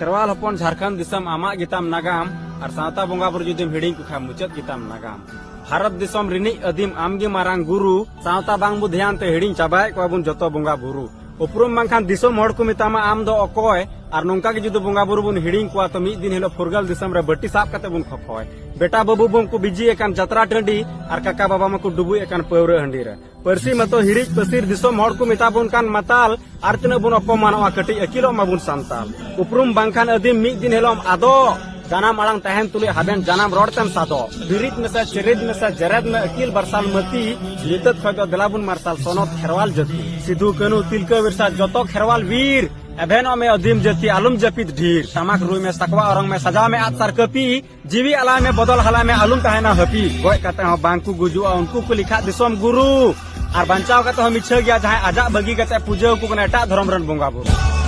खेरवाल हपन झारखंड दिसम आमा गिताम नागाम और सावता बोंगा बुरु जुदिम हिडिंग कुखा मुचाद गिताम नागाम। भारत दिसम रिनी अदीम आमगे मारांग गुरु सावता बांग बु ध्यान ते हिडिंग चाबाय को बुन जतो बोंगा बुरु उपरुम बांखान दिसम हड़ को मितामा आम दो अकोय और नोंका के जुदो बोंगा बुरु बुन हिडिंग को तो मिद दिन हेलो फुरगल दिसम रे बट्टी साफ कते बुन खखोय बेटा बाबू बुम को बिजी एकान जतरा टंडी और काका बाबा मको डुबु एकान पौरे हंडी रे परसी मतो हिडिज पसीर दिसम हड़ को मिताबुन कान मताल और तना बुन अपमानवा कटी अकिलो माबुन सांताल उपरुम बांखान अदीम मिद दिन हेलो आदो जानाम आड़ांग तहन तुले हाबेन जानाम रोडतेम सादो बिरित में से चरित में से जरद में अकिल बरसाल मती नितत फगो दलाबुन मार्साल सोनत खेरवाल जति सिद्धू कानू तिलका बिरसा जतो खेरवाल वीर एभेनो में अदीम जति आलम जपित ढीर तमाक रुई में सकवा औरंग में सजा में आतसार कपी जीवी अला में बदल हला में आलम तहना हपी गोय कते हो बांकू गुजु उनको को लिखा दिसम गुरु और बंचाव कते हो मिछ गया जहां आजा बगी कते पूजा को एटा धर्म रन बोंगा बुरु।